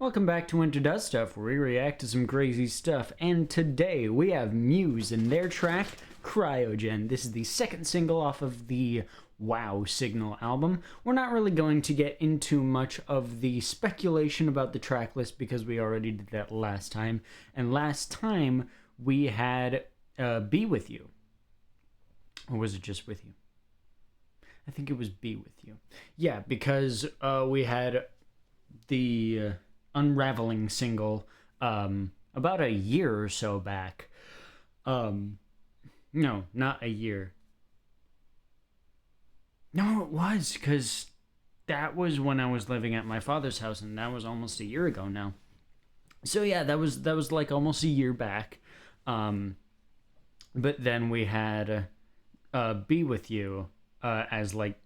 Welcome back to Winter Does Stuff, where we react to some crazy stuff. And today we have Muse and their track, Cryogen. This is the second single off of the Wow Signal album. We're not really going to get into much of the speculation about the track list because we already did that last time. And last time we had Be With You. Or was it just With You? I think it was Be With You. Yeah, because we had the Unraveling single about a year or so back. No, not a year. No, it was, because that was when I was living at my father's house, and that was almost a year ago now. So yeah, that was like almost a year back. But then we had Be With You as like,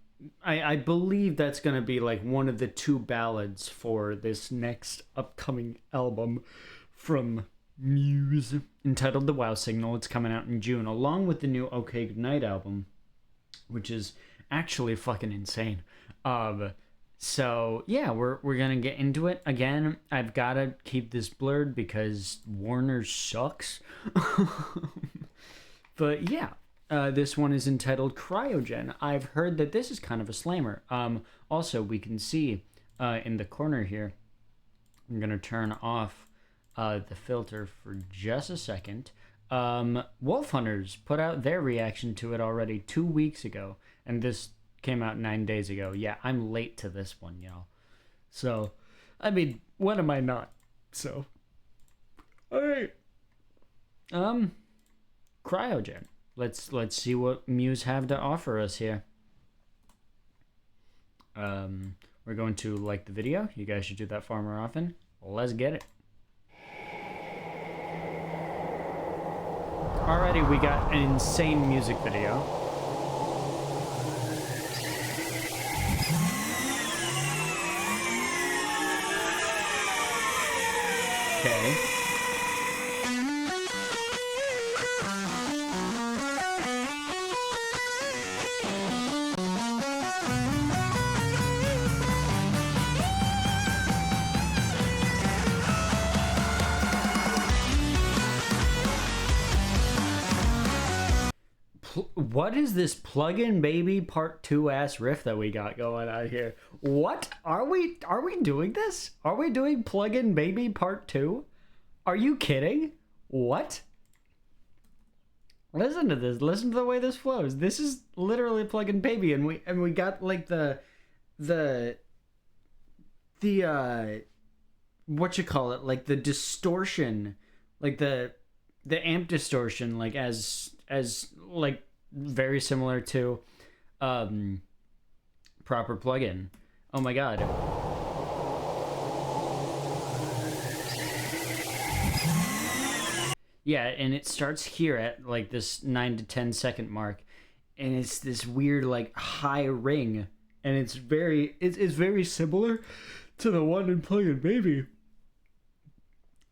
I believe that's going to be like one of the two ballads for this next upcoming album from Muse, entitled The Wow Signal. It's coming out in June, along with the new OK Goodnight album, which is actually fucking insane. So yeah, we're going to get into it. Again, I've got to keep this blurred because Warner sucks. But yeah. This one is entitled Cryogen. I've heard that this is kind of a slammer. Also, we can see in the corner here, I'm going to turn off the filter for just a second. Wolf Hunters put out their reaction to it already 2 weeks ago, and this came out 9 days ago. Yeah, I'm late to this one, y'all. So, I mean, when am I not? So, alright. Cryogen. Let's see what Muse have to offer us here. We're going to like the video. You guys should do that far more often. Let's get it. Alrighty, we got an insane music video. Okay. What is this Plug-in Baby Part 2 ass riff that we got going on here? What? Are we doing this? Are we doing Plug-in Baby Part 2? Are you kidding? What? Listen to this. Listen to the way this flows. This is literally Plug-in Baby, and we got like the what you call it? Like the distortion, like the amp distortion, like as like very similar to proper plugin. Oh my god. Yeah, and it starts here at like this 9 to 10 second mark, and it's this weird like high ring, and it's very similar to the one in Plug-in Baby.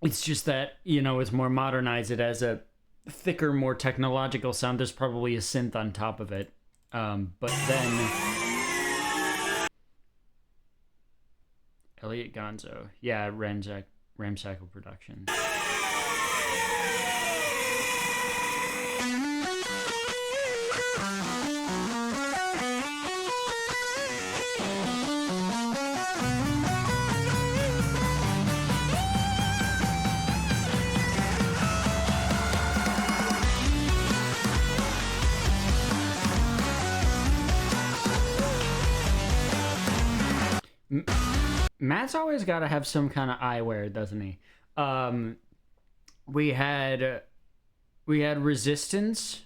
It's just that, you know, it's more modernized. It has a thicker, more technological sound. There's probably a synth on top of it. But then Elliot Gonzo. Yeah, Ramsackle Productions. Matt's always got to have some kind of eyewear, doesn't he? We had Resistance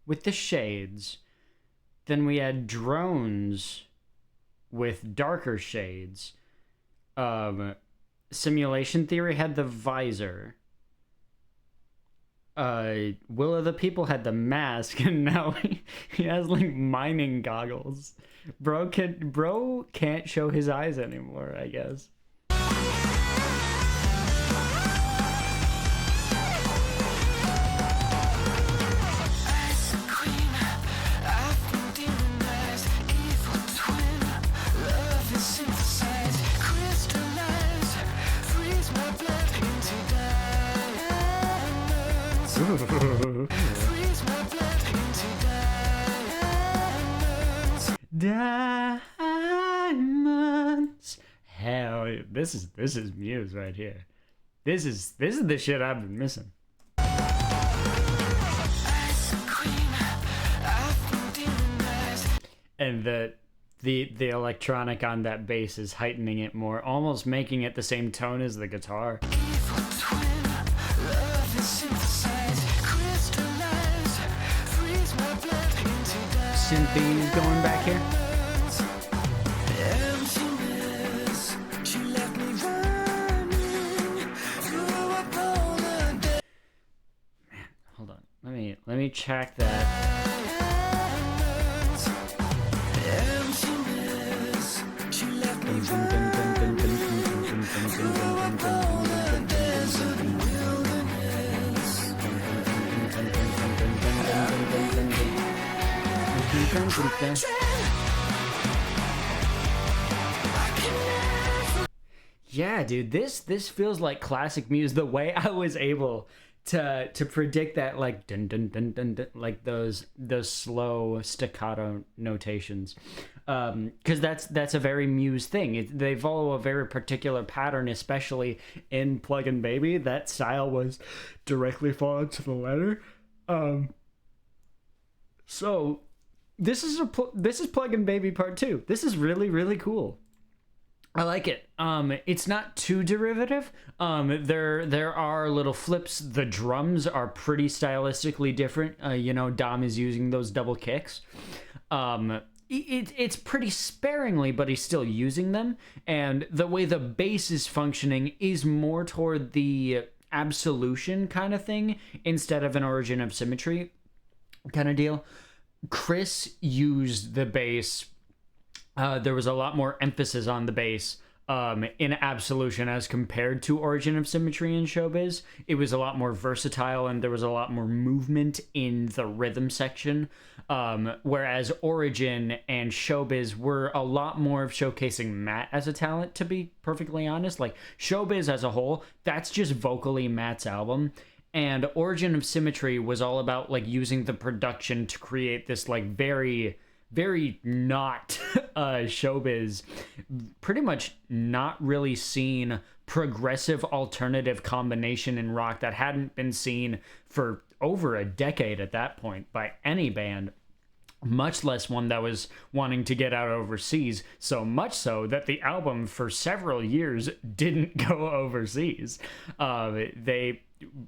with the shades. Then we had Drones with darker shades. Simulation Theory had the visor. Will of the People had the mask, and now he has like mining goggles. Bro can't show his eyes anymore, I guess. Synthesized, crystallized, free Diamonds. Hell, this is Muse right here. This is the shit I've been missing. And the electronic on that bass is heightening it more, almost making it the same tone as the guitar. Synthes going back here. Man, hold on. Let me check that. Yeah, dude, this feels like classic Muse. The way I was able to predict that, like dun dun dun dun, dun like those slow staccato notations, because that's a very Muse thing. They follow a very particular pattern, especially in Plug-in Baby. That style was directly followed to the letter. So this is Plug-in Baby Part 2. This is really, really cool. I like it. It's not too derivative. There are little flips. The drums are pretty stylistically different. Dom is using those double kicks. It's pretty sparingly, but he's still using them. And the way the bass is functioning is more toward the absolution kind of thing instead of an origin of symmetry kind of deal. Chris used the bass. There was a lot more emphasis on the bass in Absolution as compared to Origin of Symmetry in Showbiz. It was a lot more versatile and there was a lot more movement in the rhythm section. Whereas Origin and Showbiz were a lot more of showcasing Matt as a talent, to be perfectly honest. Like Showbiz as a whole, that's just vocally Matt's album. And Origin of Symmetry was all about like using the production to create this like very, very not Showbiz, pretty much not really seen progressive alternative combination in rock that hadn't been seen for over a decade at that point by any band, much less one that was wanting to get out overseas, so much so that the album for several years didn't go overseas.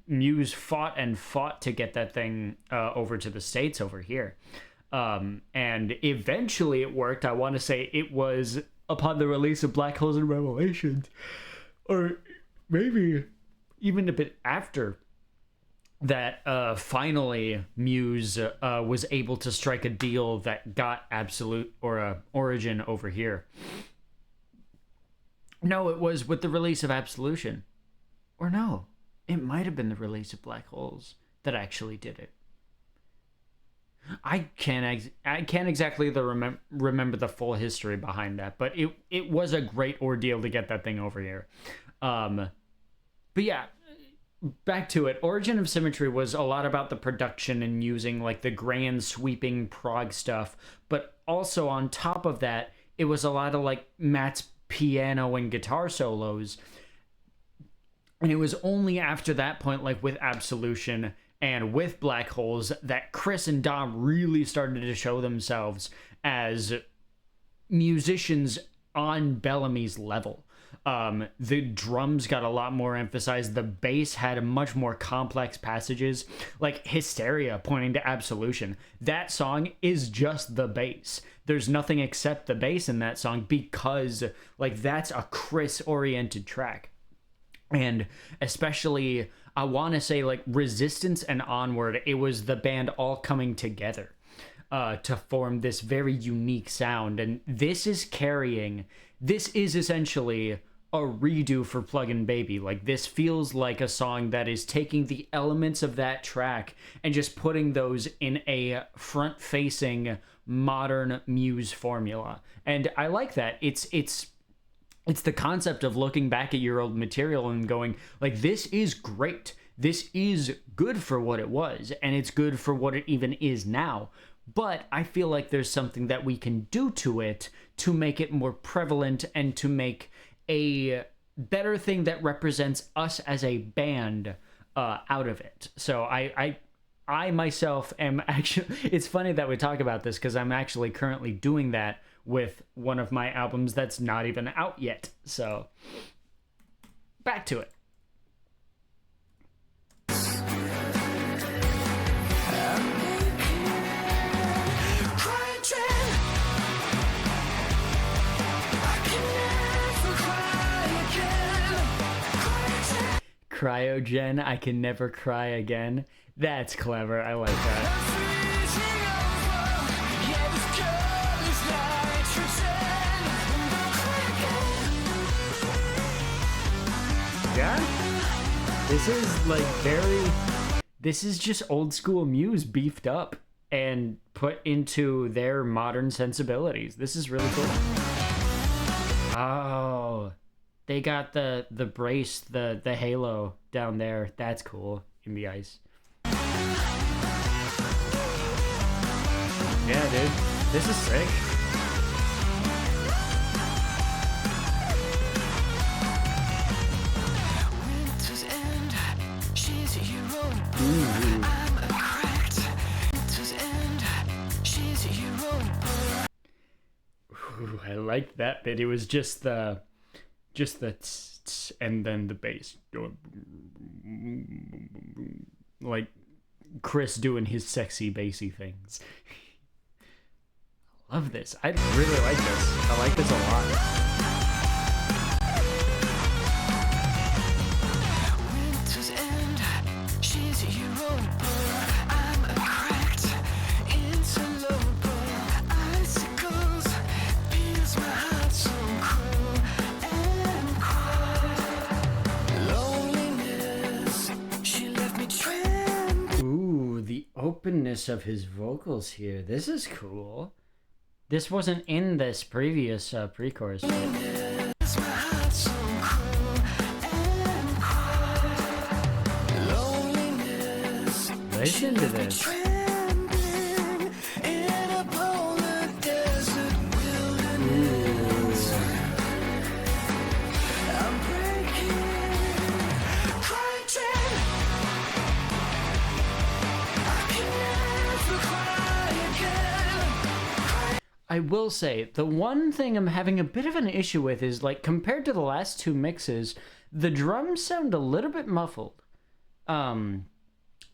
Muse fought to get that thing over to the States over here. And eventually it worked. I want to say it was upon the release of Black Holes and Revelations, or maybe even a bit after that, finally Muse was able to strike a deal that got Absolute or Origin over here. No, it was with the release of Absolution. Or no, it might have been the release of Black Holes that actually did it. I can't exactly remember the full history behind that, but it was a great ordeal to get that thing over here. But yeah, back to it. Origin of Symmetry was a lot about the production and using like the grand sweeping prog stuff, but also on top of that, it was a lot of like Matt's piano and guitar solos. And it was only after that point, like with Absolution and with Black Holes, that Chris and Dom really started to show themselves as musicians on Bellamy's level. The drums got a lot more emphasized. The bass had much more complex passages, like Hysteria pointing to Absolution. That song is just the bass. There's nothing except the bass in that song because like that's a Chris-oriented track. And especially, I want to say, like, Resistance and Onward, it was the band all coming together to form this very unique sound. And this is essentially a redo for Plug-in Baby. Like, this feels like a song that is taking the elements of that track and just putting those in a front-facing, modern Muse formula. And I like that. It's the concept of looking back at your old material and going, like, this is great. this is good for what it was, and it's good for what it even is now. But I feel like there's something that we can do to it to make it more prevalent and to make a better thing that represents us as a band out of it. So I myself am actually, it's funny that we talk about this because I'm actually currently doing that with one of my albums that's not even out yet. So back to it. Cryogen, I can never cry again. That's clever. I like that. Yeah? This is like this is just old school Muse beefed up and put into their modern sensibilities. This is really cool. Oh, they got the brace, the halo down there. That's cool in the ice. Yeah, dude. This is sick. Winter's end, she's a hero. I'm a cracked. Winter's end, she's a hero. Ooh, I liked that bit. It was just the tss, and then the bass, like Chris doing his sexy bassy things. I love this. I really like this. I like this a lot. Winter's end, she's a hero. I'm a cracked interloper. Icicles pierce my heart so cruel. Ooh, the openness of his vocals here. This is cool. This wasn't in this previous pre-chorus. Listen to this. I will say, the one thing I'm having a bit of an issue with is, like, compared to the last two mixes, the drums sound a little bit muffled.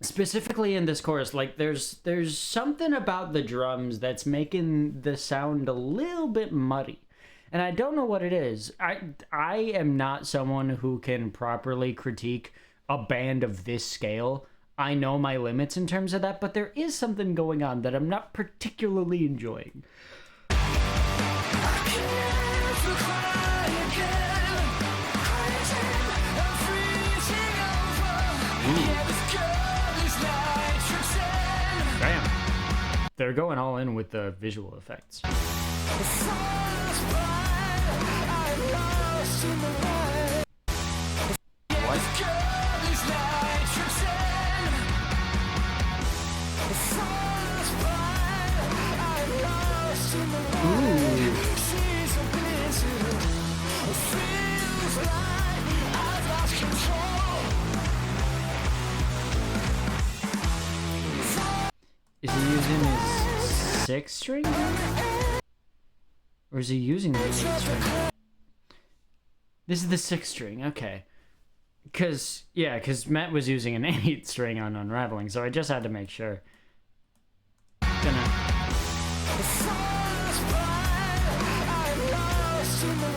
Specifically in this chorus, like, there's something about the drums that's making the sound a little bit muddy. And I don't know what it is. I am not someone who can properly critique a band of this scale. I know my limits in terms of that, but there is something going on that I'm not particularly enjoying. Damn. They're going all in with the visual effects. What? Ooh. Is he using his 6th string? Or is he using the 8th string? This is the 6th string, okay. Because Matt was using an 8th string on Unraveling, so I just had to make sure. Gonna...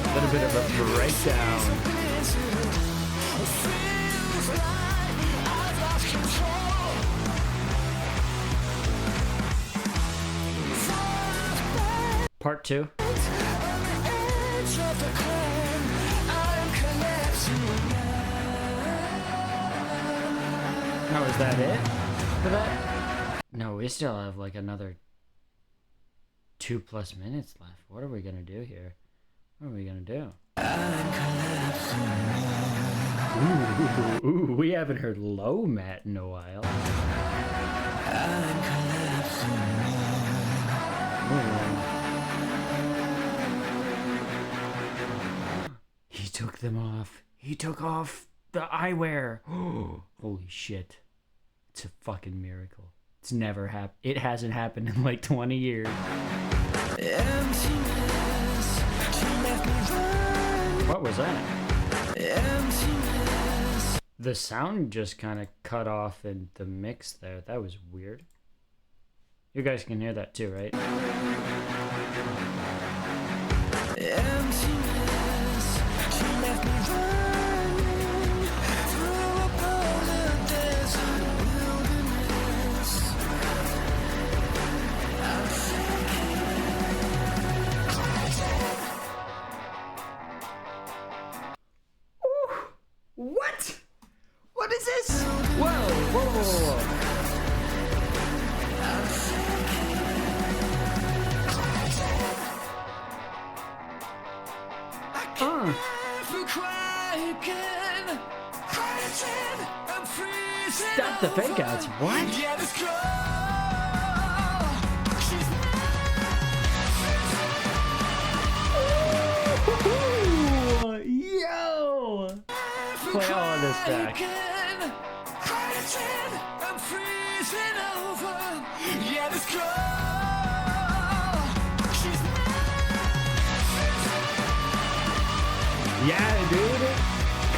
A little bit of a breakdown. Part 2. Oh, is that it for that? No, we still have like another 2+ minutes left. What are we gonna do here? What are we gonna do? Ooh, we haven't heard Low Matt in a while. He took them off. He took off the eyewear. Holy shit. It's a fucking miracle. It's never happened. It hasn't happened in like 20 years. What was that? The sound just kind of cut off in the mix there. That was weird. You guys can hear that too, right? What? What is this? Whoa, whoa, whoa, whoa. Stop the fake outs. What? Ooh, yo! Play all of this back. Yeah, dude.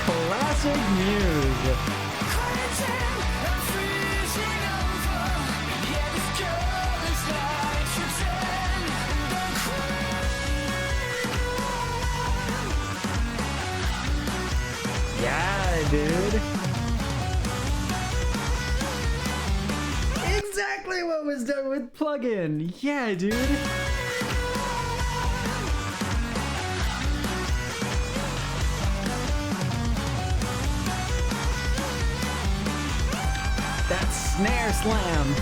Classic Muse. Yeah, dude. Exactly what was done with plugin. Yeah, dude. That snare slam.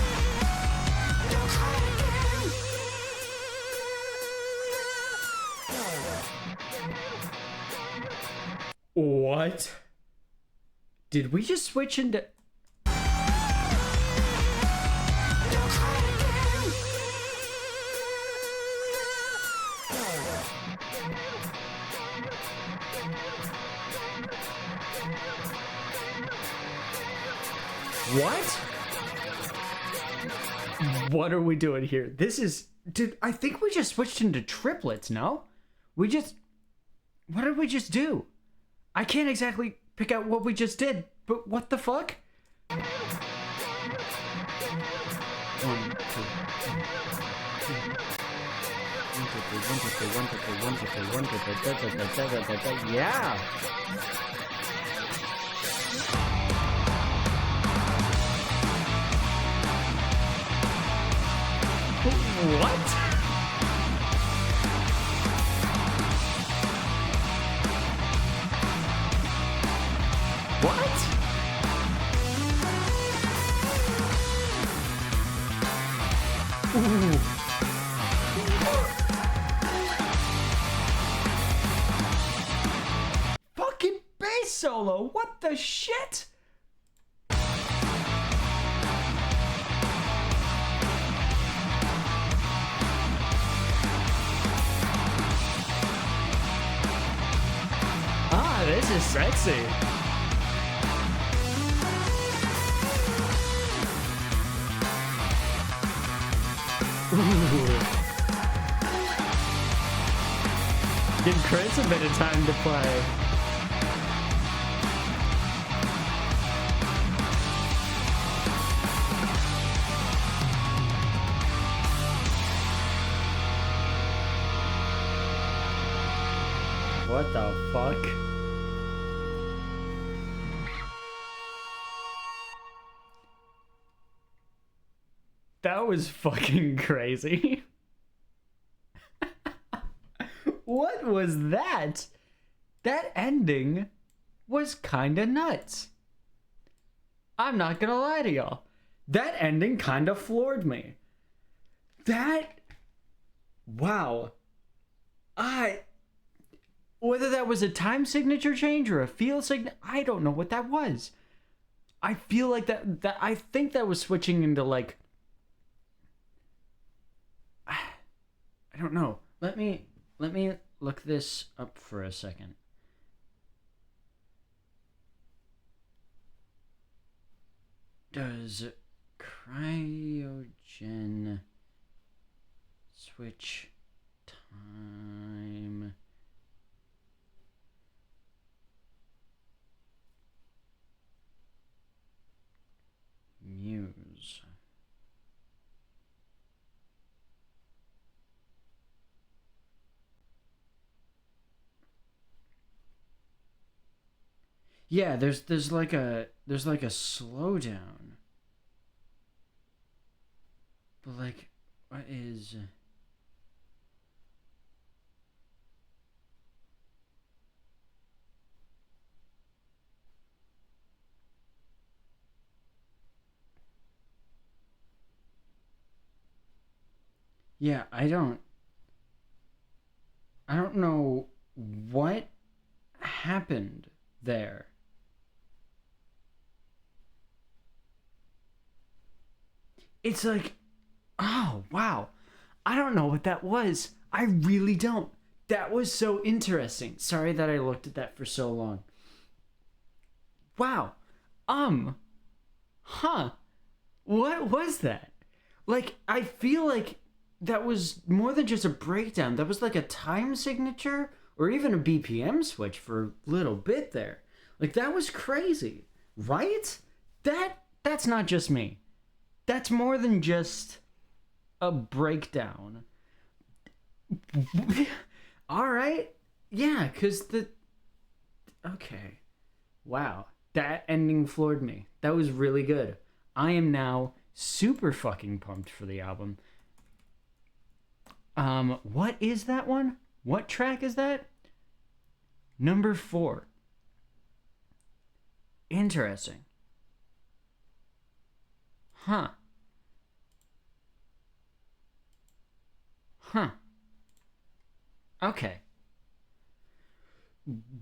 What? Did we just switch into... What? What are we doing here? This is... Dude, I think we just switched into triplets, no? We just... What did we just do? I can't exactly pick out what we just did, but what the fuck? 1, 2, 3. Yeah! What? What? Ooh. Fucking bass solo. What the shit? Ah, this is sexy. Ooh. Give Chris a bit of time to play. What the fuck? That was fucking crazy. What was that? That ending was kinda nuts. I'm not gonna lie to y'all. That ending kinda floored me. That... Wow. Whether that was a time signature change or a field signature, I don't know what that was. I feel like that I think that was switching into like, I don't know. Let me look this up for a second. Does cryogen switch time Muse? Yeah, there's like a slowdown. But like, what is? Yeah, I don't know what happened there. It's like, oh, wow. I don't know what that was. I really don't. That was so interesting. Sorry that I looked at that for so long. Wow. Um, huh. What was that? Like, I feel like that was more than just a breakdown. That was like a time signature or even a BPM switch for a little bit there. Like, that was crazy, right? That's not just me. That's more than just a breakdown. All right. Yeah, cuz the okay. Wow. That ending floored me. That was really good. I am now super fucking pumped for the album. What is that one? What track is that? Number 4. Interesting. Huh. Huh. Okay.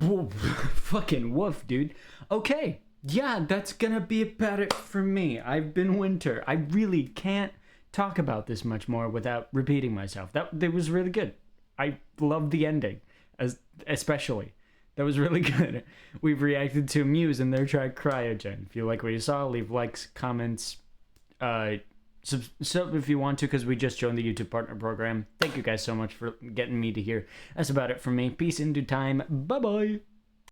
Fucking woof, dude. Okay. Yeah, that's gonna be about it for me. I've been Winter. I really can't talk about this much more without repeating myself. That was really good. I love the ending, especially. That was really good. We've reacted to Muse and their track Cryogen. If you like what you saw, leave likes, comments, sub if you want to, because we just joined the YouTube Partner Program. Thank you guys so much for getting me to here. That's about it for me. Peace in due time. Bye-bye.